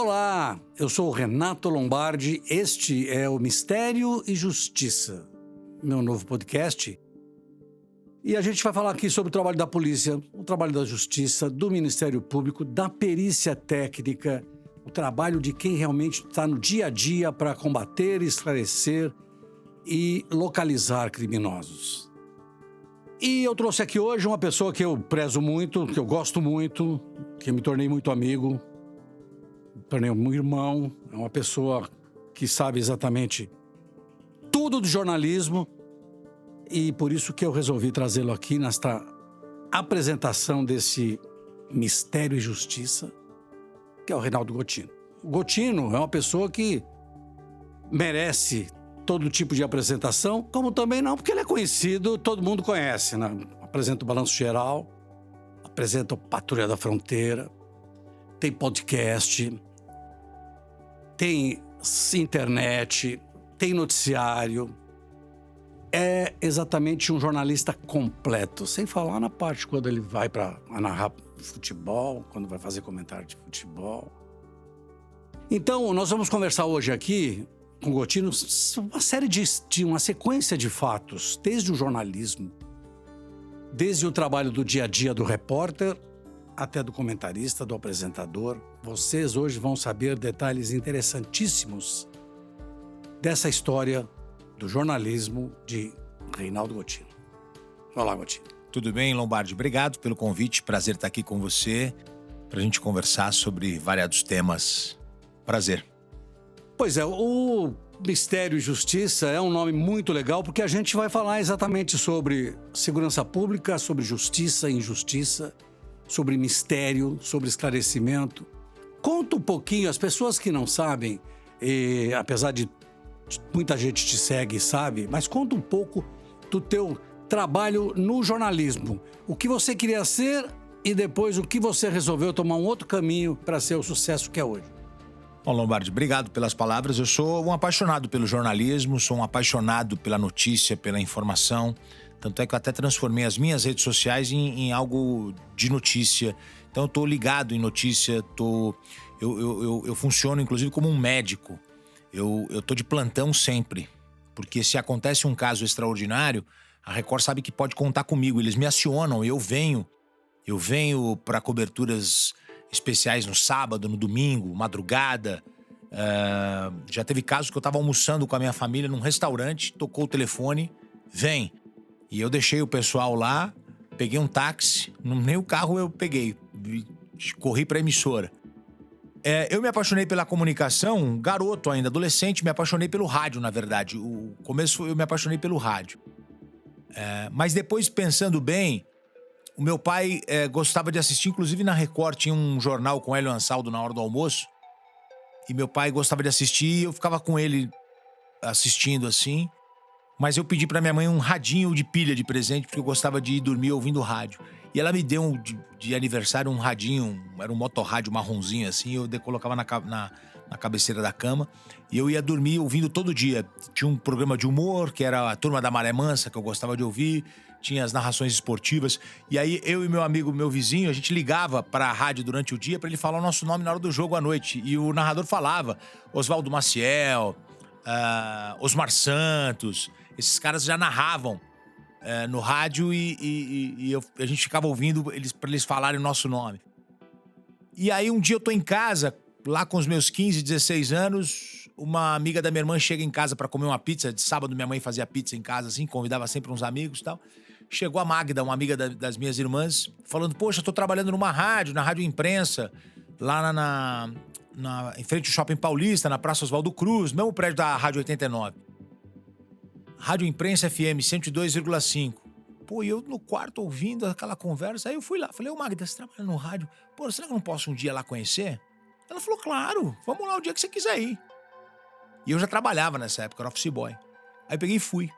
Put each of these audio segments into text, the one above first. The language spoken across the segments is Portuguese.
Olá, eu sou o Renato Lombardi, este é o Mistério e Justiça, meu novo podcast. E a gente vai falar aqui sobre o trabalho da polícia, o trabalho da justiça, do Ministério Público, da perícia técnica, o trabalho de quem realmente está no dia a dia para combater, esclarecer e localizar criminosos. E eu trouxe aqui hoje uma pessoa que eu prezo muito, que eu gosto muito, que me tornei muito amigo, me tornei um irmão, é uma pessoa que sabe exatamente tudo do jornalismo e por isso que eu resolvi trazê-lo aqui nesta apresentação desse Mistério e Justiça, que é o Reinaldo Gotino. O Gotino é uma pessoa que merece todo tipo de apresentação, como também não, porque ele é conhecido, todo mundo conhece, né? Apresenta o Balanço Geral, apresenta o Patrulha da Fronteira, tem podcast, tem internet, tem noticiário. É exatamente um jornalista completo, sem falar na parte quando ele vai para narrar futebol, quando vai fazer comentário de futebol. Então, nós vamos conversar hoje aqui com o Gotino uma série de uma sequência de fatos, desde o jornalismo, desde o trabalho do dia a dia do repórter, até do comentarista, do apresentador. Vocês hoje vão saber detalhes interessantíssimos dessa história do jornalismo de Reinaldo Gotino. Olá, Gotino. Tudo bem, Lombardi? Obrigado pelo convite. Prazer estar aqui com você para a gente conversar sobre variados temas. Prazer. Pois é, o Mistério e Justiça é um nome muito legal porque a gente vai falar exatamente sobre segurança pública, sobre justiça e injustiça, sobre mistério, sobre esclarecimento. Conta um pouquinho, as pessoas que não sabem, apesar de muita gente te segue e sabe, mas conta um pouco do teu trabalho no jornalismo. O que você queria ser e depois o que você resolveu tomar um outro caminho para ser o sucesso que é hoje. Bom, Lombardi, obrigado pelas palavras. Eu sou um apaixonado pelo jornalismo, sou um apaixonado pela notícia, pela informação. Tanto é que eu até transformei as minhas redes sociais em algo de notícia. Então eu estou ligado em notícia, eu funciono inclusive como um médico. Eu estou de plantão sempre, porque se acontece um caso extraordinário, a Record sabe que pode contar comigo. Eles me acionam, eu venho para coberturas especiais no sábado, no domingo, madrugada. Já teve casos que eu estava almoçando com a minha família num restaurante, tocou o telefone, vem. E eu deixei o pessoal lá, peguei um táxi, nem o carro eu peguei, corri para a emissora. Eu me apaixonei pela comunicação, garoto ainda, adolescente, me apaixonei pelo rádio, na verdade. O começo eu me apaixonei pelo rádio. Mas depois, pensando bem, o meu pai gostava de assistir, inclusive na Record, tinha um jornal com Hélio Ansaldo na hora do almoço. E meu pai gostava de assistir e eu ficava com ele assistindo assim. Mas eu pedi pra minha mãe um radinho de pilha de presente, porque eu gostava de ir dormir ouvindo rádio. E ela me deu de aniversário um radinho, era um motorrádio marronzinho assim, eu colocava na cabeceira da cama e eu ia dormir ouvindo todo dia. Tinha um programa de humor, que era a Turma da Maré Mansa, que eu gostava de ouvir, tinha as narrações esportivas. E aí eu e meu amigo, meu vizinho, a gente ligava pra rádio durante o dia pra ele falar o nosso nome na hora do jogo à noite. E o narrador falava, Oswaldo Maciel, Osmar Santos, esses caras já narravam no rádio e a gente ficava ouvindo pra eles falarem o nosso nome. E aí um dia eu tô em casa, lá com os meus 15, 16 anos, uma amiga da minha irmã chega em casa pra comer uma pizza. De sábado minha mãe fazia pizza em casa, assim, convidava sempre uns amigos e tal. Chegou a Magda, uma amiga das minhas irmãs, falando, poxa, eu tô trabalhando numa rádio, na Rádio Imprensa, lá em frente ao Shopping Paulista, na Praça Oswaldo Cruz, mesmo prédio da Rádio 89. Rádio Imprensa FM 102,5. Pô, e eu no quarto ouvindo aquela conversa, aí eu fui lá, falei, ô Magda, você trabalha no rádio? Pô, será que eu não posso um dia lá conhecer? Ela falou, claro, vamos lá o dia que você quiser ir. E eu já trabalhava nessa época, era office boy. Aí eu peguei e fui.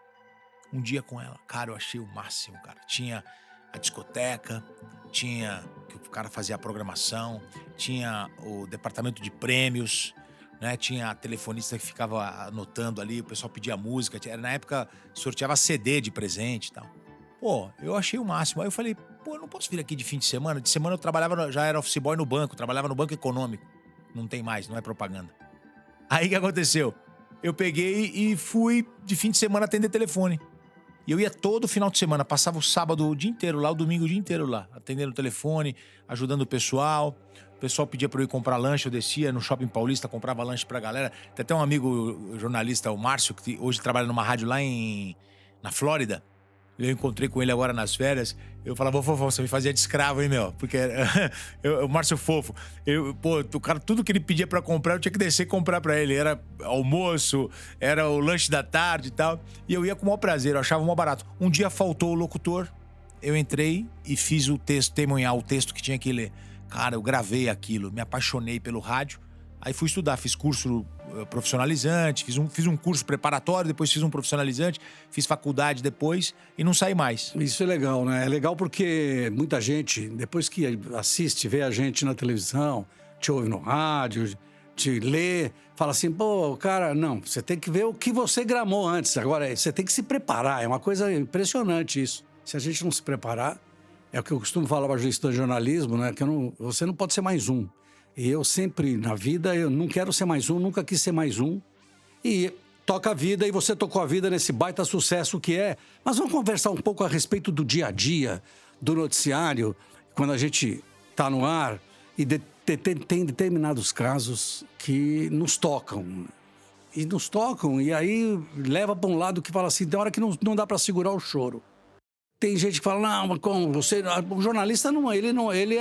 Um dia com ela. Cara, eu achei o máximo, cara. Tinha a discoteca, tinha que o cara fazia a programação, tinha o departamento de prêmios, né? Tinha a telefonista que ficava anotando ali, o pessoal pedia música. Na época, sorteava CD de presente e tal. Pô, eu achei o máximo. Aí eu falei, pô, eu não posso vir aqui de fim de semana? De semana eu trabalhava, já era office boy no banco, trabalhava no Banco Econômico. Não tem mais, não é propaganda. Aí o que aconteceu? Eu peguei e fui de fim de semana atender telefone. E eu ia todo final de semana, passava o sábado o dia inteiro lá, o domingo o dia inteiro lá, atendendo o telefone, ajudando o pessoal. O pessoal pedia pra eu ir comprar lanche, eu descia no Shopping Paulista, comprava lanche pra galera. Tem até um amigo jornalista, o Márcio, que hoje trabalha numa rádio lá na Flórida. Eu encontrei com ele agora nas férias. Eu falava, Fofão, você me fazia de escravo, hein, meu? Porque o Márcio Fofo. O cara, tudo que ele pedia pra comprar, eu tinha que descer e comprar pra ele. Era almoço, era o lanche da tarde e tal. E eu ia com o maior prazer, eu achava o maior barato. Um dia faltou o locutor, eu entrei e fiz o testemunhar, o texto que tinha que ler. Cara, eu gravei aquilo, me apaixonei pelo rádio. Aí fui estudar, fiz curso profissionalizante, fiz um curso preparatório, depois fiz um profissionalizante, fiz faculdade depois e não saí mais. Isso é legal, né? É legal porque muita gente, depois que assiste, vê a gente na televisão, te ouve no rádio, te lê, fala assim, pô, cara, não, você tem que ver o que você gramou antes. Agora, você tem que se preparar, é uma coisa impressionante isso. Se a gente não se preparar, é o que eu costumo falar para estudante de jornalismo, né? Que você não pode ser mais um. E eu sempre, na vida, eu não quero ser mais um, nunca quis ser mais um. E toca a vida, e você tocou a vida nesse baita sucesso que é. Mas vamos conversar um pouco a respeito do dia a dia, do noticiário, quando a gente está no ar e tem determinados casos que nos tocam. E nos tocam, e aí leva para um lado que fala assim, tem hora que não dá para segurar o choro. Tem gente que fala, não, mas como você... O jornalista ele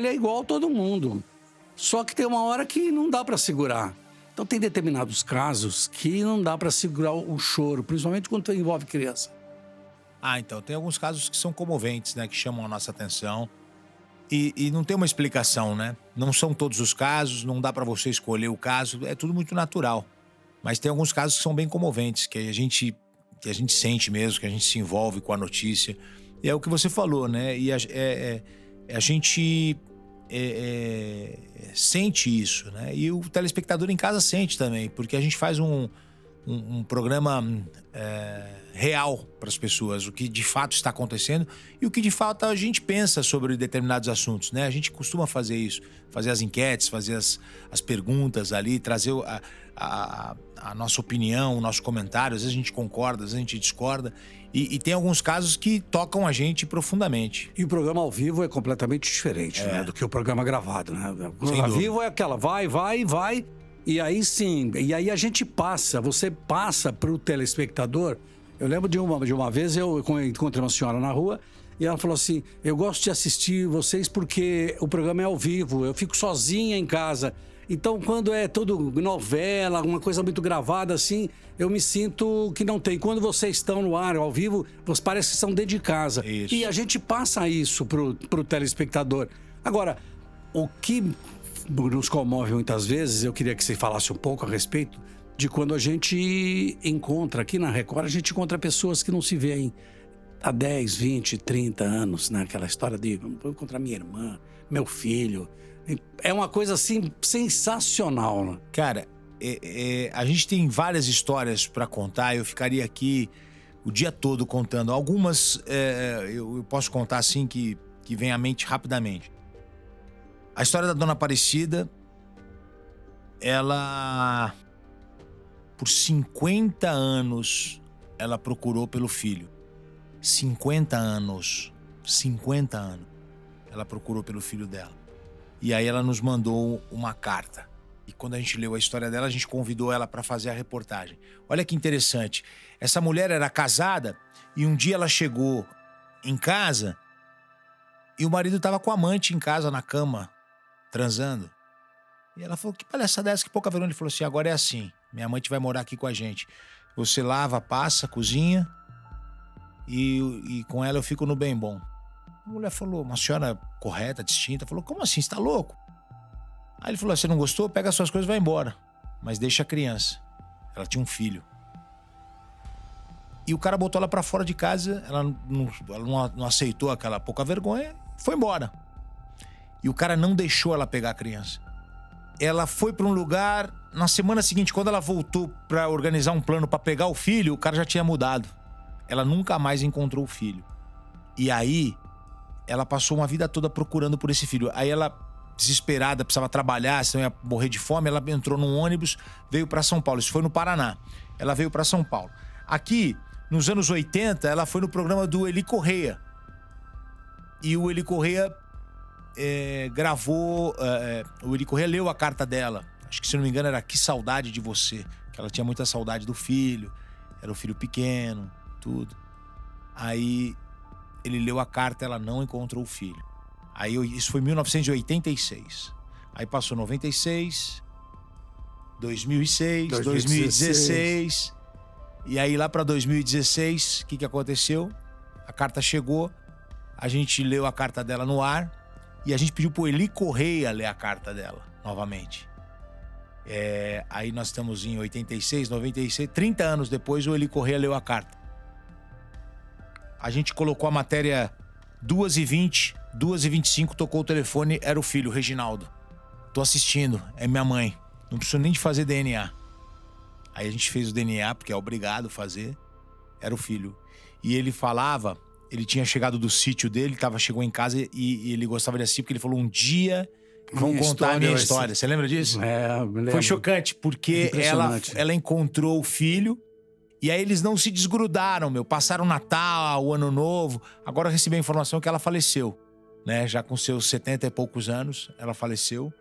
é igual a todo mundo. Só que tem uma hora que não dá para segurar. Então tem determinados casos que não dá para segurar o choro, principalmente quando envolve criança. Então, tem alguns casos que são comoventes, né? Que chamam a nossa atenção. E não tem uma explicação, né? Não são todos os casos, não dá para você escolher o caso, é tudo muito natural. Mas tem alguns casos que são bem comoventes, que a gente sente mesmo, que a gente se envolve com a notícia. E é o que você falou, né? E a gente... sente isso, né? E o telespectador em casa sente também, porque a gente faz um programa real para as pessoas, o que de fato está acontecendo e o que de fato a gente pensa sobre determinados assuntos, né? A gente costuma fazer isso, fazer as enquetes, fazer as perguntas ali, trazer a nossa opinião, o nosso comentário. Às vezes a gente concorda, às vezes a gente discorda. E tem alguns casos que tocam a gente profundamente. E o programa ao vivo é completamente diferente, né, do que o programa gravado, né? O programa ao vivo é aquela vai. E aí sim, e aí a gente você passa para o telespectador. Eu lembro de uma vez eu encontrei uma senhora na rua e ela falou assim, eu gosto de assistir vocês porque o programa é ao vivo, eu fico sozinha em casa. Então, quando é tudo novela, uma coisa muito gravada assim, eu me sinto que não tem. Quando vocês estão no ar, ao vivo, parece que são dentro de casa. Isso. E a gente passa isso pro telespectador. Agora, o que nos comove muitas vezes, eu queria que você falasse um pouco a respeito de quando a gente encontra, aqui na Record, a gente encontra pessoas que não se veem há 10, 20, 30 anos, né? Aquela história de, vou encontrar minha irmã, meu filho. É uma coisa, assim, sensacional, né? Cara, a gente tem várias histórias para contar. Eu ficaria aqui o dia todo contando. Algumas eu posso contar, assim, que vem à mente rapidamente. A história da Dona Aparecida, ela... Por 50 anos, ela procurou pelo filho. 50 anos. 50 anos. Ela procurou pelo filho dela. E aí ela nos mandou uma carta. E quando a gente leu a história dela, a gente convidou ela para fazer a reportagem. Olha que interessante. Essa mulher era casada e um dia ela chegou em casa e o marido estava com a amante em casa, na cama, transando. E ela falou, que palhaçada é essa, que pouca vergonha. Ele falou assim, agora é assim, minha amante vai morar aqui com a gente. Você lava, passa, cozinha e com ela eu fico no bem bom. A mulher falou, uma senhora correta, distinta, falou, como assim, você tá louco? Aí ele falou, você não gostou? Pega as suas coisas e vai embora. Mas deixa a criança. Ela tinha um filho. E o cara botou ela pra fora de casa, ela não aceitou aquela pouca vergonha, foi embora. E o cara não deixou ela pegar a criança. Ela foi pra um lugar, na semana seguinte, quando ela voltou pra organizar um plano pra pegar o filho, o cara já tinha mudado. Ela nunca mais encontrou o filho. E aí... ela passou uma vida toda procurando por esse filho. Aí ela desesperada, precisava trabalhar, senão ia morrer de fome. Ela entrou num ônibus, veio para São Paulo. Isso foi no Paraná. Ela veio para São Paulo. Aqui, nos anos 80, ela foi no programa do Eli Correia. E o Eli Correia gravou... o Eli Correia leu a carta dela. Acho que, se não me engano, era Que Saudade de Você. Que ela tinha muita saudade do filho. Era o filho pequeno, tudo. Aí ele leu a carta, ela não encontrou o filho. Aí isso foi em 1986. Aí passou 96, 2006, 2016. E aí lá para 2016, o que aconteceu? A carta chegou, a gente leu a carta dela no ar e a gente pediu pro Eli Correia ler a carta dela novamente. Aí nós estamos em 86, 96, 30 anos depois o Eli Correia leu a carta. A gente colocou a matéria 2h20, 2h25, tocou o telefone, era o filho, Reginaldo. Tô assistindo, é minha mãe. Não preciso nem de fazer DNA. Aí a gente fez o DNA, porque é obrigado fazer. Era o filho. E ele falava, ele tinha chegado do sítio dele, chegou em casa e ele gostava de assistir, porque ele falou: um dia vão contar a minha história. Você lembra disso? Me lembro. Foi chocante, porque ela encontrou o filho. E aí eles não se desgrudaram, passaram o Natal, o Ano Novo. Agora eu recebi a informação que ela faleceu, né? Já com seus 70 e poucos anos, ela faleceu.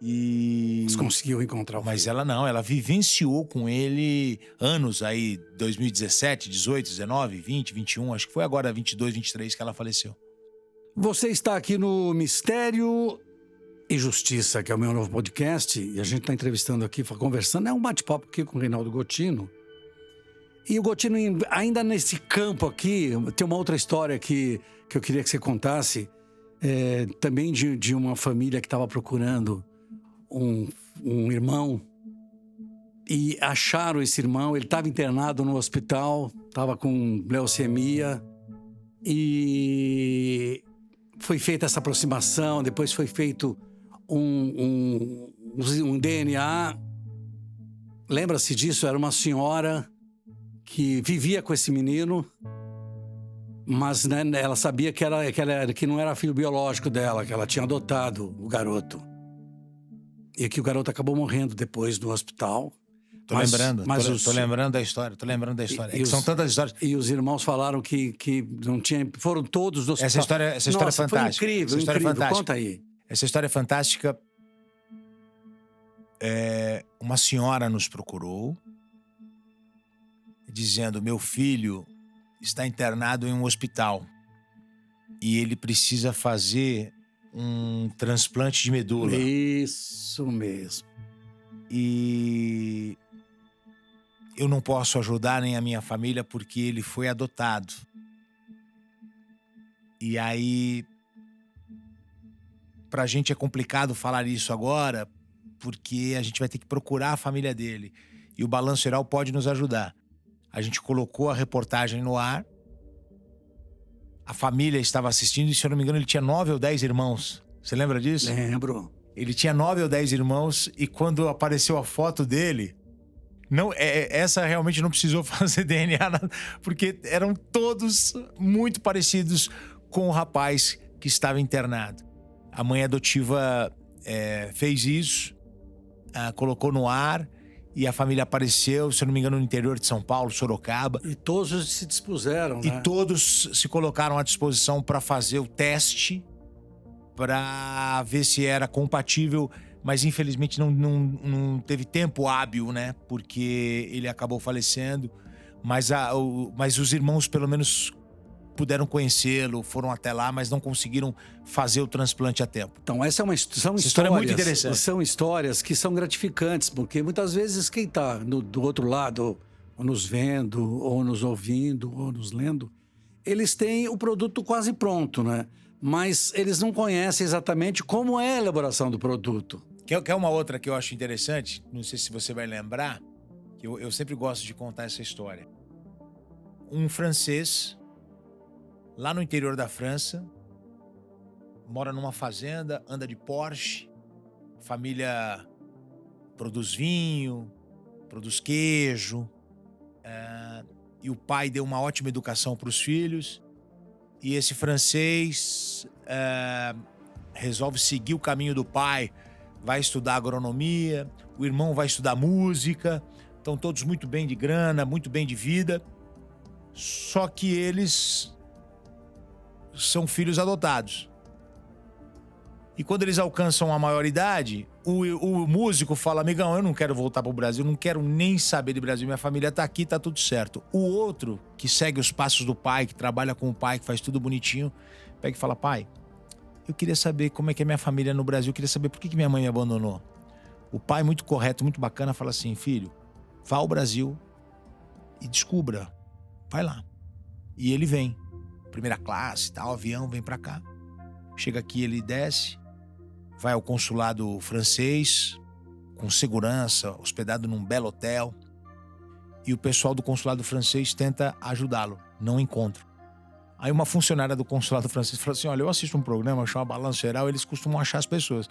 Mas conseguiu encontrar o filho. Mas ela vivenciou com ele anos aí, 2017, 18, 19, 20, 21. Acho que foi agora 22, 23 que ela faleceu. Você está aqui no Mistério e Justiça, que é o meu novo podcast. E a gente está entrevistando aqui, conversando. É um bate-papo aqui com o Reinaldo Gotino. E o Gotino, ainda nesse campo aqui, tem uma outra história que eu queria que você contasse, também de uma família que estava procurando um irmão e acharam esse irmão. Ele estava internado no hospital, estava com leucemia e foi feita essa aproximação, depois foi feito um DNA. Lembra-se disso? Era uma senhora que vivia com esse menino, mas né, ela sabia que não era filho biológico dela, que ela tinha adotado o garoto. E que o garoto acabou morrendo depois no hospital. Tô lembrando da história. São tantas histórias. E os irmãos falaram que não tinha... Foram todos do hospital. Essa história é fantástica. Foi incrível, incrível. Conta aí. Essa história é fantástica. Uma senhora nos procurou, dizendo: meu filho está internado em um hospital e ele precisa fazer um transplante de medula. Isso mesmo. E eu não posso ajudar nem a minha família porque ele foi adotado. E aí, pra gente é complicado falar isso agora, porque a gente vai ter que procurar a família dele. E o Balanço Geral pode nos ajudar. A gente colocou a reportagem no ar. A família estava assistindo e, se eu não me engano, ele tinha 9 ou 10 irmãos. Você lembra disso? Lembro. Ele tinha 9 ou 10 irmãos e quando apareceu a foto dele... essa realmente não precisou fazer DNA, porque eram todos muito parecidos com o rapaz que estava internado. A mãe adotiva fez isso, colocou no ar... E a família apareceu, se eu não me engano, no interior de São Paulo, Sorocaba. E todos se dispuseram, né? E todos se colocaram à disposição para fazer o teste, para ver se era compatível. Mas, infelizmente, não teve tempo hábil, né? Porque ele acabou falecendo. Mas os irmãos, pelo menos, puderam conhecê-lo, foram até lá, mas não conseguiram fazer o transplante a tempo. Então, são história é muito interessante. São histórias que são gratificantes, porque muitas vezes quem está do outro lado, ou nos vendo, ou nos ouvindo, ou nos lendo, eles têm o produto quase pronto, né? Mas eles não conhecem exatamente como é a elaboração do produto. Quer uma outra que eu acho interessante? Não sei se você vai lembrar, que eu sempre gosto de contar essa história. Um francês... lá no interior da França, mora numa fazenda, anda de Porsche, família produz vinho, produz queijo, e o pai deu uma ótima educação para os filhos, e esse francês resolve seguir o caminho do pai, vai estudar agronomia, o irmão vai estudar música, estão todos muito bem de grana, muito bem de vida, só que eles são filhos adotados. E quando eles alcançam a maioridade, o músico fala: amigão, eu não quero voltar pro Brasil, não quero nem saber de Brasil, minha família tá aqui, tá tudo certo. O outro, que segue os passos do pai, que trabalha com o pai, que faz tudo bonitinho, pega e fala: pai, eu queria saber como é que é minha família no Brasil, eu queria saber por que minha mãe me abandonou. O pai, muito correto, muito bacana, fala assim: filho, vá ao Brasil e descubra, vai lá. E ele vem, primeira classe, tal, avião, vem pra cá. Chega aqui, ele desce, vai ao consulado francês, com segurança, hospedado num belo hotel. E o pessoal do consulado francês tenta ajudá-lo, não encontra. Aí uma funcionária do consulado francês falou assim: olha, eu assisto um programa chamado Balanço Geral, eles costumam achar as pessoas.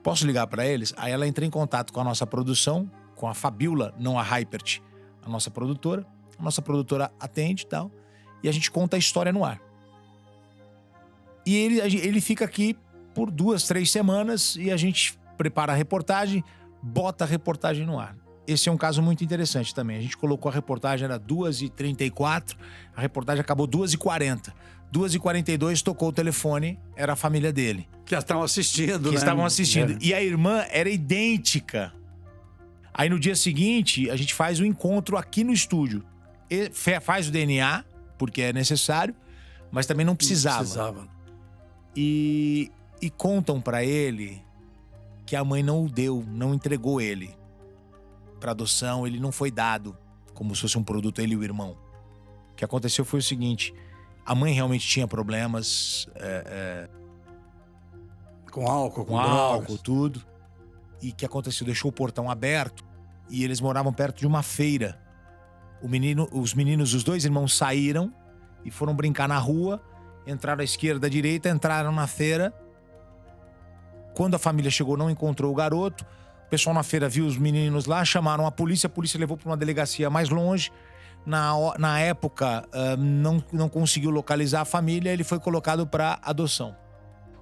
Posso ligar para eles? Aí ela entra em contato com a nossa produção, com a Fabiola, não a Hypert, a nossa produtora. A nossa produtora atende e tal, e a gente conta a história no ar. E ele fica aqui por 2, 3 semanas e a gente prepara a reportagem, bota a reportagem no ar. Esse é um caso muito interessante também. A gente colocou a reportagem, era 2h34, a reportagem acabou 2h40. 2h42 tocou o telefone, era a família dele. Que estavam assistindo, Que estavam assistindo. É. E a irmã era idêntica. Aí no dia seguinte, a gente faz o encontro aqui no estúdio. Faz o DNA, porque é necessário, mas também não precisava. E contam pra ele que a mãe não o deu, não entregou ele pra adoção, ele não foi dado como se fosse um produto, ele e o irmão. O que aconteceu foi o seguinte: a mãe realmente tinha problemas com álcool, com álcool, tudo. E o que aconteceu? Deixou o portão aberto e eles moravam perto de uma feira. Os meninos, os 2 irmãos saíram e foram brincar na rua, entraram à esquerda, à direita, entraram na feira. Quando a família chegou, não encontrou o garoto. O pessoal na feira viu os meninos lá, chamaram a polícia levou para uma delegacia mais longe. Na época, não conseguiu localizar a família, ele foi colocado para adoção.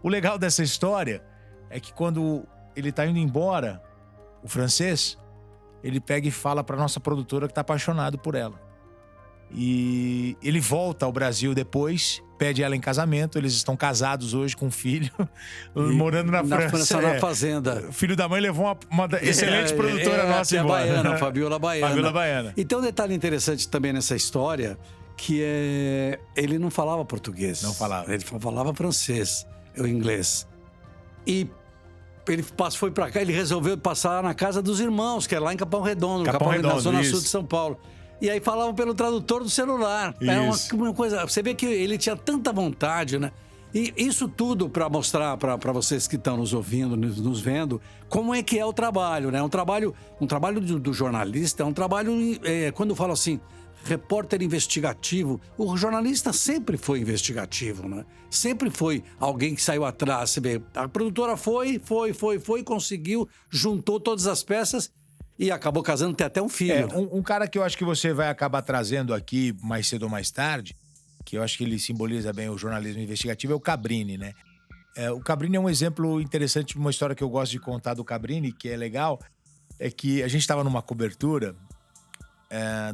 O legal dessa história é que quando ele tá indo embora, o francês, ele pega e fala para nossa produtora que tá apaixonado por ela. E ele volta ao Brasil depois, pede ela em casamento. Eles estão casados hoje com um filho, morando na França. Na fazenda. O filho da mãe levou uma excelente produtora nossa embora. Baiana, a Fabiola Baiana. Fabiola Baiana. E tem um detalhe interessante também nessa história, que é... ele não falava português. Não falava. Ele falava francês, ou inglês. E ele foi pra cá, ele resolveu passar na casa dos irmãos, que é lá em Capão Redondo, na zona sul de São Paulo. E aí falavam pelo tradutor do celular. Era uma coisa... Você vê que ele tinha tanta vontade, né? E isso tudo para mostrar para vocês que estão nos ouvindo, nos vendo, como é que é o trabalho, né? Um trabalho do jornalista, é um trabalho... quando eu falo assim, repórter investigativo, o jornalista sempre foi investigativo, né? Sempre foi alguém que saiu atrás. Você vê, a produtora foi, conseguiu, juntou todas as peças... E acabou casando, tem até um filho. Um cara que eu acho que você vai acabar trazendo aqui mais cedo ou mais tarde, que eu acho que ele simboliza bem o jornalismo investigativo, é o Cabrini, né? O Cabrini é um exemplo interessante, uma história que eu gosto de contar do Cabrini, que é legal, é que a gente estava numa cobertura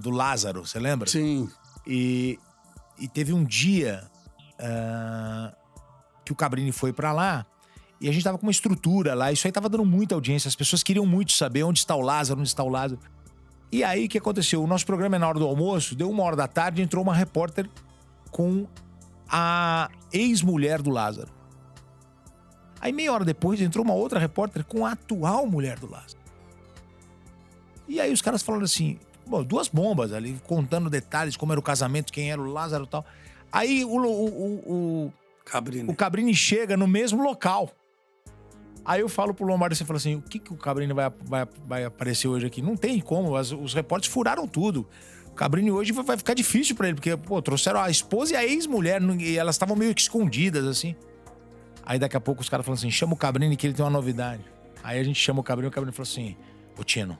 do Lázaro, você lembra? Sim. E teve um dia que o Cabrini foi pra lá, e a gente tava com uma estrutura lá, isso aí tava dando muita audiência, as pessoas queriam muito saber onde está o Lázaro. E aí, o que aconteceu? O nosso programa é na hora do almoço, deu 1h da tarde, entrou uma repórter com a ex-mulher do Lázaro. Aí, meia hora depois, entrou uma outra repórter com a atual mulher do Lázaro. E aí, os caras falaram assim, 2 bombas ali, contando detalhes, como era o casamento, quem era o Lázaro e tal. Aí, o Cabrini chega no mesmo local. Aí eu falo pro Lombardi, você fala assim, o que o Cabrini vai aparecer hoje aqui? Não tem como, os repórteres furaram tudo. O Cabrini hoje vai ficar difícil pra ele, porque, trouxeram a esposa e a ex-mulher, e elas estavam meio que escondidas, assim. Aí daqui a pouco os caras falam assim, chama o Cabrini que ele tem uma novidade. Aí a gente chama o Cabrini falou assim, ô Tino,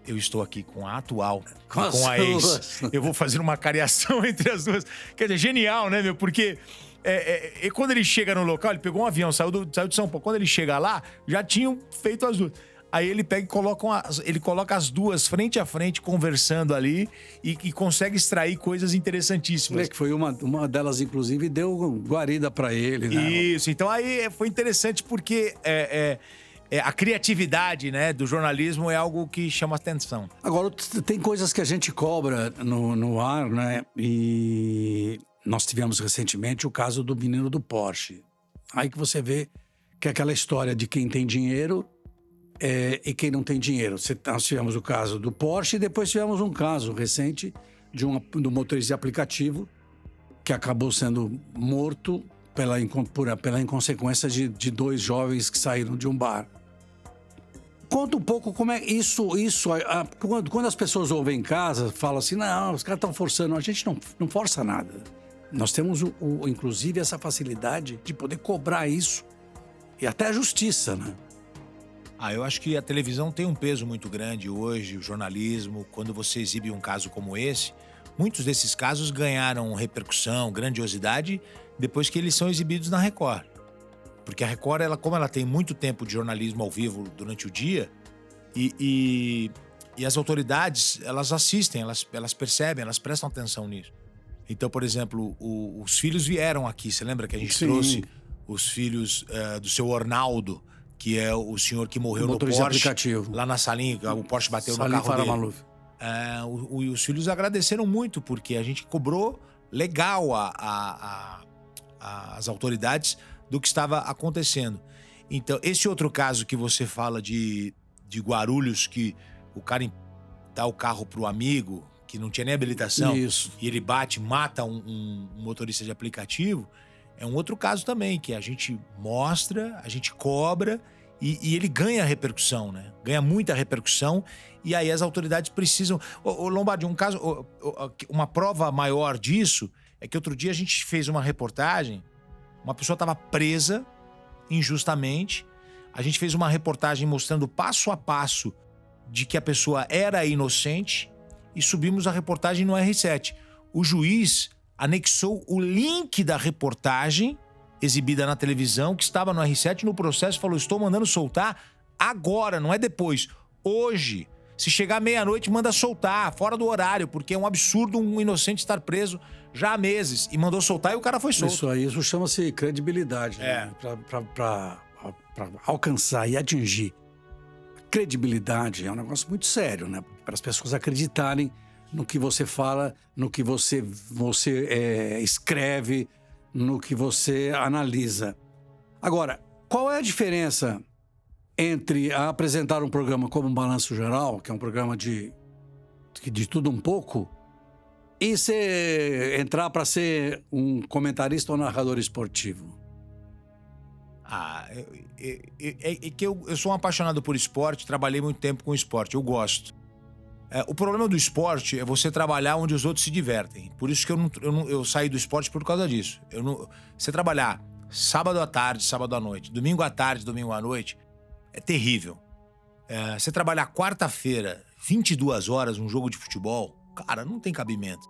eu estou aqui com a atual, com a ex. Eu vou fazer uma cariação entre as duas. Quer dizer, genial, né, meu? Porque E quando ele chega no local, ele pegou um avião, saiu de São Paulo. Quando ele chega lá, já tinham feito as duas. Aí ele pega e ele coloca as duas frente a frente, conversando ali, e consegue extrair coisas interessantíssimas. Que foi uma delas, inclusive, deu guarida pra ele, né? Isso, então aí foi interessante porque a criatividade, né, do jornalismo é algo que chama atenção. Agora, tem coisas que a gente cobra no ar, né? E nós tivemos recentemente o caso do menino do Porsche. Aí que você vê que é aquela história de quem tem dinheiro e quem não tem dinheiro. Nós tivemos o caso do Porsche e depois tivemos um caso recente do motorista de aplicativo que acabou sendo morto pela inconsequência de dois jovens que saíram de um bar. Conta um pouco como é isso. Quando as pessoas ouvem em casa, falam assim, não, os caras estão forçando. A gente não força nada. Nós temos, inclusive, essa facilidade de poder cobrar isso. E até a justiça, né? Eu acho que a televisão tem um peso muito grande hoje, o jornalismo. Quando você exibe um caso como esse, muitos desses casos ganharam repercussão, grandiosidade, depois que eles são exibidos na Record. Porque a Record, como ela tem muito tempo de jornalismo ao vivo durante o dia, e as autoridades, elas assistem, elas percebem, elas prestam atenção nisso. Então, por exemplo, os filhos vieram aqui. Você lembra que a gente trouxe os filhos do seu Ornaldo, que é o senhor que morreu no Porsche, aplicativo. Lá na salinha, o Porsche bateu Salim no carro Maluf. dele. Os filhos agradeceram muito, porque a gente cobrou legal as autoridades do que estava acontecendo. Então, esse outro caso que você fala de Guarulhos, que o cara dá o carro pro amigo, que não tinha nem habilitação, Isso. E ele mata um motorista de aplicativo, é um outro caso também, que a gente mostra, a gente cobra e ele ganha repercussão, né? Ganha muita repercussão e aí as autoridades precisam... Lombardi, um caso, uma prova maior disso é que outro dia a gente fez uma reportagem, uma pessoa estava presa injustamente, a gente fez uma reportagem mostrando passo a passo de que a pessoa era inocente e subimos a reportagem no R7. O juiz anexou o link da reportagem exibida na televisão, que estava no R7 no processo, falou, estou mandando soltar agora, não é depois, hoje. Se chegar meia-noite, manda soltar, fora do horário, porque é um absurdo um inocente estar preso já há meses. E mandou soltar e o cara foi solto. Isso chama-se credibilidade, né? Para alcançar e atingir. Credibilidade é um negócio muito sério, né? Para as pessoas acreditarem no que você fala, no que você escreve, no que você analisa. Agora, qual é a diferença entre apresentar um programa como um Balanço Geral, que é um programa de tudo um pouco, e entrar para ser um comentarista ou narrador esportivo? Que eu sou um apaixonado por esporte, trabalhei muito tempo com esporte, eu gosto. O problema do esporte é você trabalhar onde os outros se divertem. Por isso que eu saí do esporte por causa disso. Você trabalhar sábado à tarde, sábado à noite, domingo à tarde, domingo à noite, é terrível. Você trabalhar quarta-feira, 22 horas, um jogo de futebol, cara, não tem cabimento.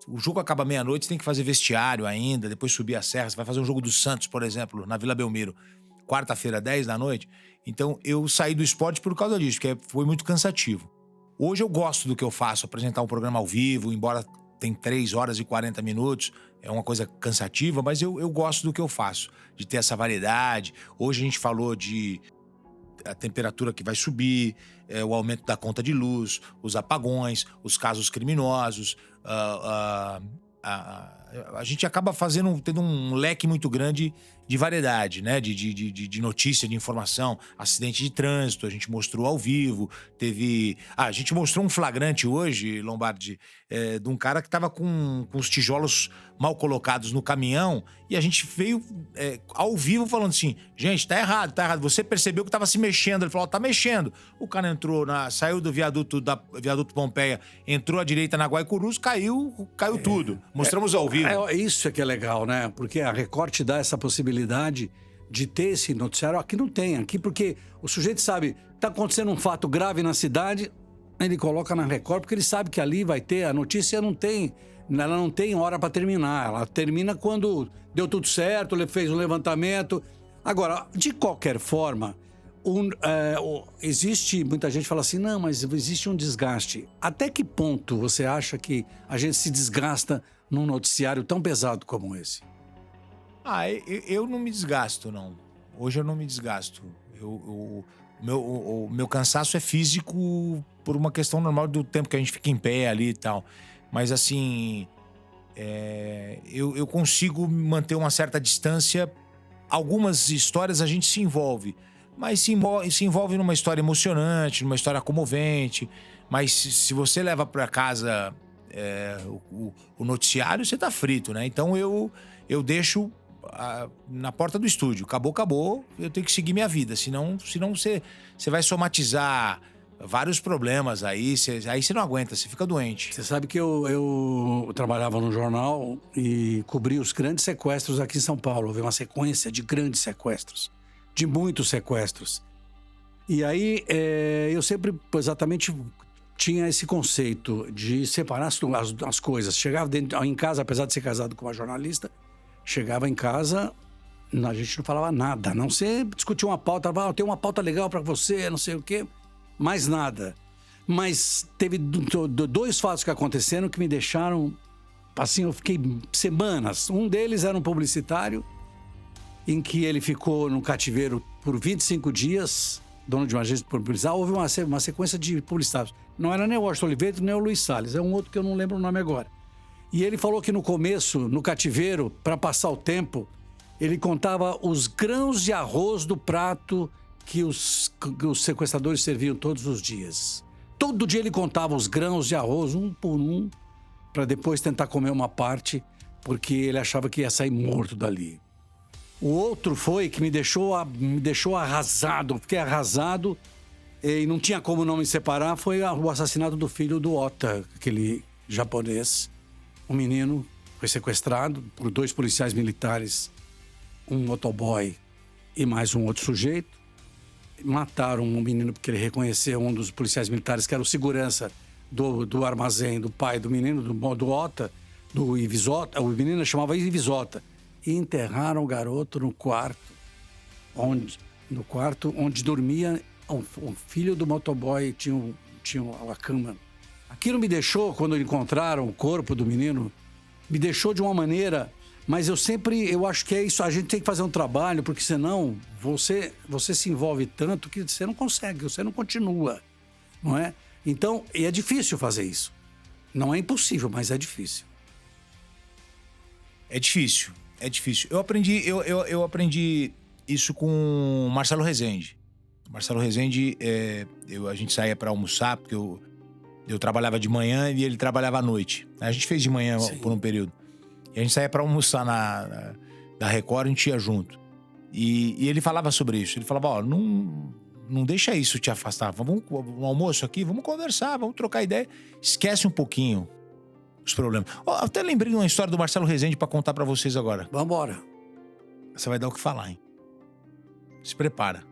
O jogo acaba meia-noite, você tem que fazer vestiário ainda, depois subir a serra. Você vai fazer um jogo do Santos, por exemplo, na Vila Belmiro, quarta-feira, 10 da noite. Então, eu saí do esporte por causa disso, porque foi muito cansativo. Hoje eu gosto do que eu faço, apresentar um programa ao vivo, embora tem 3 horas e 40 minutos, é uma coisa cansativa, mas eu gosto do que eu faço, de ter essa variedade. Hoje a gente falou de a temperatura que vai subir, o aumento da conta de luz, os apagões, os casos criminosos. A gente acaba tendo um leque muito grande de variedade, né? De notícia, de informação, acidente de trânsito, a gente mostrou ao vivo, a gente mostrou um flagrante hoje, Lombardi, de um cara que estava com os tijolos mal colocados no caminhão, e a gente veio ao vivo falando assim, gente, tá errado, você percebeu que estava se mexendo, ele falou, tá mexendo. O cara saiu do viaduto Pompeia, entrou à direita na Guaicurus, caiu tudo. Mostramos ao vivo. Isso é que é legal, né? Porque a Record te dá essa possibilidade de ter esse noticiário. Aqui não tem, porque o sujeito sabe, tá acontecendo um fato grave na cidade, ele coloca na Record, porque ele sabe que ali vai ter, a notícia não tem ela não tem hora para terminar. Ela termina quando deu tudo certo, ele fez um levantamento. Agora, de qualquer forma, existe, muita gente fala assim, não, mas existe um desgaste. Até que ponto você acha que a gente se desgasta num noticiário tão pesado como esse? Eu não me desgasto, não. Hoje eu não me desgasto. O meu cansaço é físico por uma questão normal do tempo que a gente fica em pé ali e tal. Mas assim, eu consigo manter uma certa distância. Algumas histórias a gente se envolve, mas se envolve numa história emocionante, numa história comovente. Mas se você leva para casa o noticiário, você tá frito, né? Então eu deixo na porta do estúdio. Acabou, eu tenho que seguir minha vida. Senão você vai somatizar vários problemas aí você não aguenta, você fica doente. Você sabe que eu trabalhava no jornal e cobri os grandes sequestros aqui em São Paulo. Houve uma sequência de grandes sequestros, de muitos sequestros. E aí eu sempre exatamente tinha esse conceito de separar as coisas. Chegava em casa, apesar de ser casado com uma jornalista, chegava em casa, a gente não falava nada, a não ser discutir uma pauta, tem uma pauta legal para você, não sei o quê. Mais nada. Mas teve dois fatos que aconteceram que me deixaram... Assim, eu fiquei semanas. Um deles era um publicitário, em que ele ficou no cativeiro por 25 dias, dono de uma agência de publicidade. Houve uma sequência de publicitários. Não era nem o Washington Oliveira, nem o Luiz Salles. É um outro que eu não lembro o nome agora. E ele falou que no começo, no cativeiro, para passar o tempo, ele contava os grãos de arroz do prato que os sequestradores serviam todos os dias. Todo dia ele contava os grãos de arroz, um por um, para depois tentar comer uma parte, porque ele achava que ia sair morto dali. O outro foi que me deixou arrasado, fiquei arrasado e não tinha como não me separar, foi o assassinato do filho do Ota, aquele japonês. Um menino foi sequestrado por 2 policiais militares, um motoboy e mais um outro sujeito. Mataram um menino porque ele reconheceu um dos policiais militares que era o segurança do armazém do pai do menino, do Ota, do Ivisota. O menino chamava Ivisota. E enterraram o garoto no quarto onde dormia o filho do motoboy, tinha a cama. Aquilo me deixou, quando encontraram o corpo do menino, me deixou de uma maneira... Mas eu acho que é isso, a gente tem que fazer um trabalho, porque senão você se envolve tanto que você não consegue, você não continua, não é? Então, e é difícil fazer isso. Não é impossível, mas é difícil. É difícil. Eu aprendi isso com o Marcelo Rezende. Marcelo Rezende, a gente saía para almoçar, porque eu trabalhava de manhã e ele trabalhava à noite. A gente fez de manhã por um período. E a gente saía para almoçar da Record, a gente ia junto. E ele falava sobre isso. Ele falava, não deixa isso te afastar. Vamos no almoço aqui, vamos conversar, vamos trocar ideia. Esquece um pouquinho os problemas. Até lembrei de uma história do Marcelo Rezende para contar para vocês agora. Vamos embora. Você vai dar o que falar, hein? Se prepara.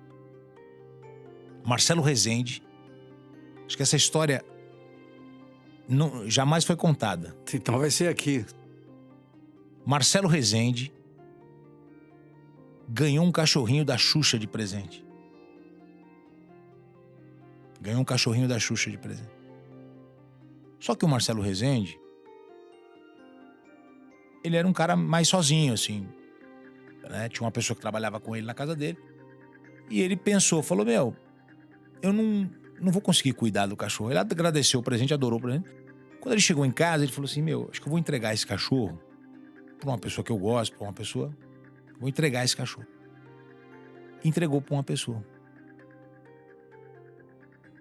Marcelo Rezende. Acho que essa história jamais foi contada. Então vai ser aqui. Marcelo Rezende ganhou um cachorrinho da Xuxa de presente. Só que o Marcelo Rezende, ele era um cara mais sozinho, assim, né? Tinha uma pessoa que trabalhava com ele na casa dele. E ele falou, eu não vou conseguir cuidar do cachorro. Ele agradeceu o presente, adorou o presente. Quando ele chegou em casa, ele falou assim, acho que eu vou entregar esse cachorro para uma pessoa que eu gosto, vou entregar esse cachorro. Entregou para uma pessoa.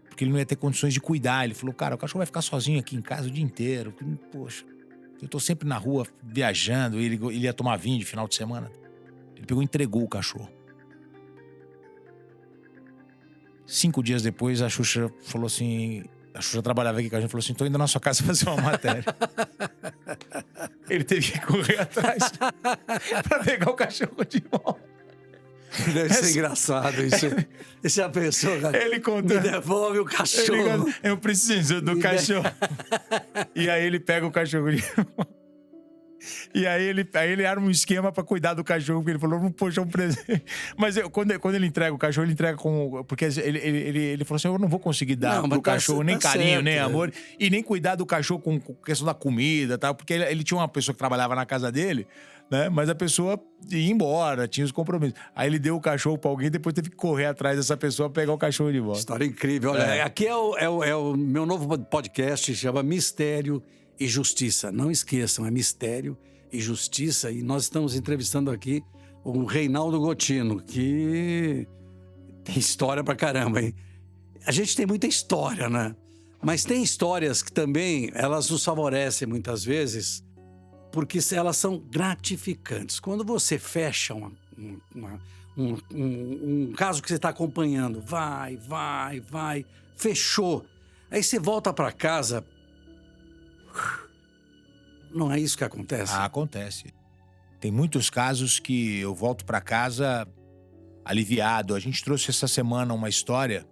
Porque ele não ia ter condições de cuidar. Ele falou, cara, o cachorro vai ficar sozinho aqui em casa o dia inteiro. Poxa, eu tô sempre na rua viajando, ele ia tomar vinho de final de semana. Ele pegou e entregou o cachorro. 5 dias depois, a Xuxa falou assim... A Xuxa trabalhava aqui com a gente, falou assim, tô indo na sua casa fazer uma matéria. Ele teve que correr atrás pra pegar o cachorro de volta. Deve ser engraçado isso. E se a pessoa Ele conta, me devolve o cachorro. eu preciso do cachorro. E aí ele pega o cachorro. E aí ele arma um esquema pra cuidar do cachorro, porque ele falou, poxa, um presente. Mas quando ele entrega o cachorro, ele entrega com... Porque ele falou assim, eu não vou conseguir dar pro cachorro nem carinho, certo, nem amor, e nem cuidar do cachorro com questão da comida, tá? Porque ele tinha uma pessoa que trabalhava na casa dele, né? Mas a pessoa ia embora, tinha os compromissos. Aí ele deu o cachorro pra alguém, depois teve que correr atrás dessa pessoa pra pegar o cachorro de volta. História incrível. Olha, aqui é o meu novo podcast, chama Mistério e Justiça. Não esqueçam, é Mistério e Justiça. E nós estamos entrevistando aqui o Reinaldo Gotino, que tem história pra caramba, hein? A gente tem muita história, né? Mas tem histórias que também, elas nos favorecem muitas vezes, porque elas são gratificantes. Quando você fecha um caso que você está acompanhando, vai, fechou. Aí você volta para casa. Não é isso que acontece? Acontece. Tem muitos casos que eu volto para casa aliviado. A gente trouxe essa semana uma história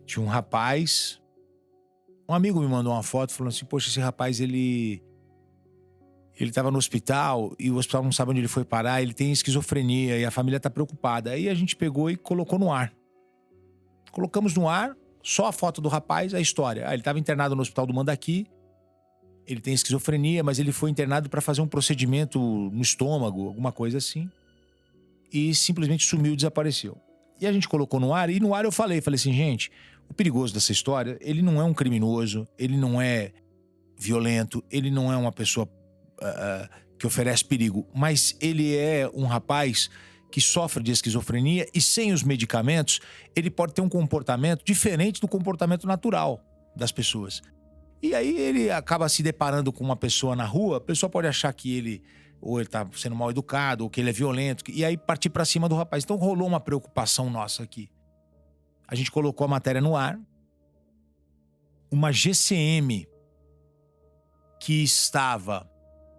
de um rapaz. Um amigo me mandou uma foto falando assim, poxa, esse rapaz, ele estava no hospital e o hospital não sabe onde ele foi parar, ele tem esquizofrenia e a família está preocupada. Aí a gente pegou e colocou no ar. Colocamos no ar só a foto do rapaz, a história. Ele estava internado no hospital do Mandaqui, ele tem esquizofrenia, mas ele foi internado para fazer um procedimento no estômago, alguma coisa assim, e simplesmente sumiu, desapareceu. E a gente colocou no ar, e no ar eu falei assim, gente, o perigoso dessa história, ele não é um criminoso, ele não é violento, ele não é uma pessoa que oferece perigo, mas ele é um rapaz que sofre de esquizofrenia e sem os medicamentos, ele pode ter um comportamento diferente do comportamento natural das pessoas. E aí ele acaba se deparando com uma pessoa na rua, a pessoa pode achar que ele ou ele tá sendo mal educado, ou que ele é violento, e aí partir pra cima do rapaz. Então rolou uma preocupação nossa aqui. A gente colocou a matéria no ar. Uma GCM que estava...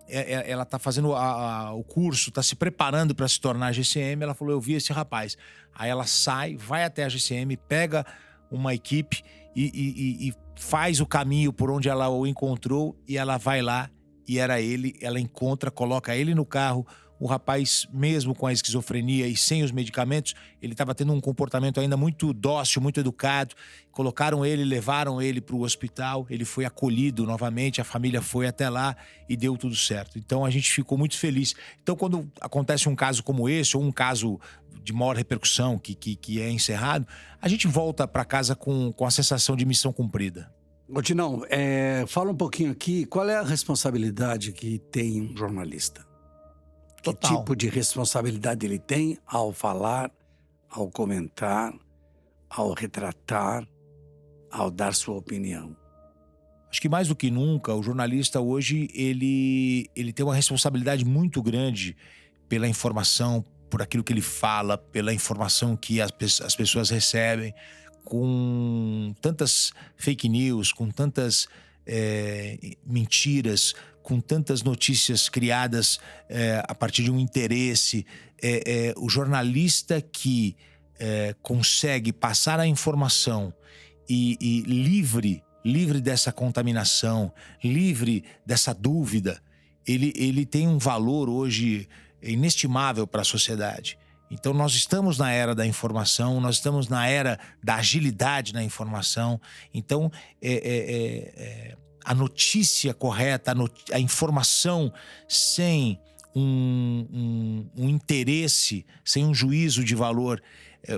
Ela tá fazendo o curso, tá se preparando para se tornar GCM. Ela falou, eu vi esse rapaz. Aí ela sai, vai até a GCM, pega uma equipe e faz o caminho por onde ela o encontrou, e ela vai lá, e era ele, ela encontra, coloca ele no carro. O rapaz, mesmo com a esquizofrenia e sem os medicamentos, ele estava tendo um comportamento ainda muito dócil, muito educado. Colocaram ele, levaram ele para o hospital, ele foi acolhido novamente, a família foi até lá e deu tudo certo. Então a gente ficou muito feliz. Então quando acontece um caso como esse, ou um caso de maior repercussão que é encerrado, a gente volta para casa com a sensação de missão cumprida. Gotinão, fala um pouquinho aqui, qual é a responsabilidade que tem um jornalista? Total. Que tipo de responsabilidade ele tem ao falar, ao comentar, ao retratar, ao dar sua opinião? Acho que mais do que nunca, o jornalista hoje, ele tem uma responsabilidade muito grande pela informação, por aquilo que ele fala, pela informação que as pessoas recebem, com tantas fake news, com tantas mentiras, com tantas notícias criadas a partir de um interesse. O jornalista que consegue passar a informação e livre dessa contaminação, livre dessa dúvida, ele tem um valor hoje inestimável para a sociedade. Então nós estamos na era da informação, nós estamos na era da agilidade na informação. Então a notícia correta, a informação sem um interesse, sem um juízo de valor,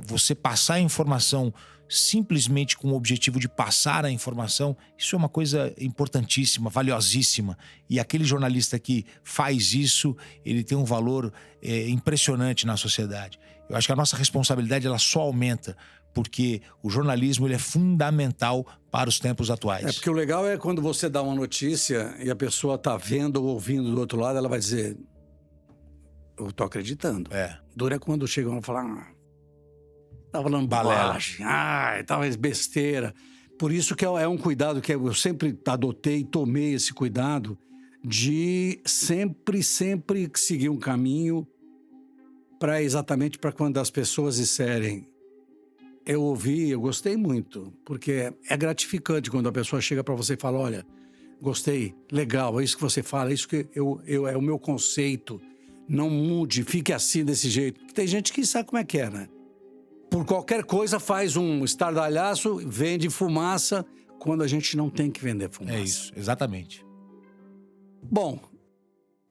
você passar a informação simplesmente com o objetivo de passar a informação, isso é uma coisa importantíssima, valiosíssima. E aquele jornalista que faz isso, ele tem um valor impressionante na sociedade. Eu acho que a nossa responsabilidade ela só aumenta, porque o jornalismo ele é fundamental para os tempos atuais. Porque o legal é quando você dá uma notícia e a pessoa está vendo ou ouvindo do outro lado, ela vai dizer, eu tô acreditando. Dura é quando chegam a falar... Tava falando bobagem, tava besteira. Por isso que é um cuidado que eu sempre adotei, tomei esse cuidado de sempre seguir um caminho exatamente para quando as pessoas disserem eu ouvi, eu gostei muito, porque é gratificante quando a pessoa chega para você e fala, olha, gostei, legal, é isso que você fala, é isso que é o meu conceito, não mude, fique assim desse jeito. Porque tem gente que sabe como é que é, né? Por qualquer coisa faz um estardalhaço, vende fumaça, quando a gente não tem que vender fumaça. É isso, exatamente. Bom,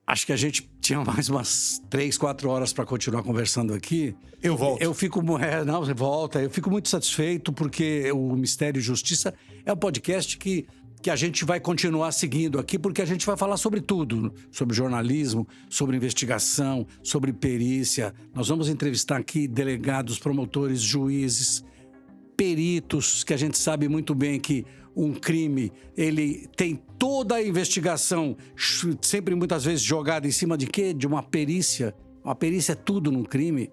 acho que a gente tinha mais umas 3, 4 horas para continuar conversando aqui. Eu volto. Eu fico... não, você volta. Eu fico muito satisfeito porque o Mistério e Justiça é um podcast que a gente vai continuar seguindo aqui, porque a gente vai falar sobre tudo. Sobre jornalismo, sobre investigação, sobre perícia. Nós vamos entrevistar aqui delegados, promotores, juízes, peritos, que a gente sabe muito bem que um crime, ele tem toda a investigação, sempre muitas vezes jogada em cima de quê? De uma perícia. Uma perícia é tudo num crime.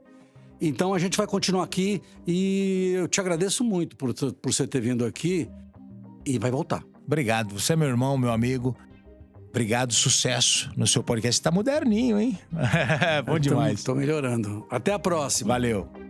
Então a gente vai continuar aqui e eu te agradeço muito por você ter vindo aqui e vai voltar. Obrigado, você é meu irmão, meu amigo. Obrigado, sucesso no seu podcast. Tá moderninho, hein? Bom demais. Tô melhorando. Até a próxima. Valeu.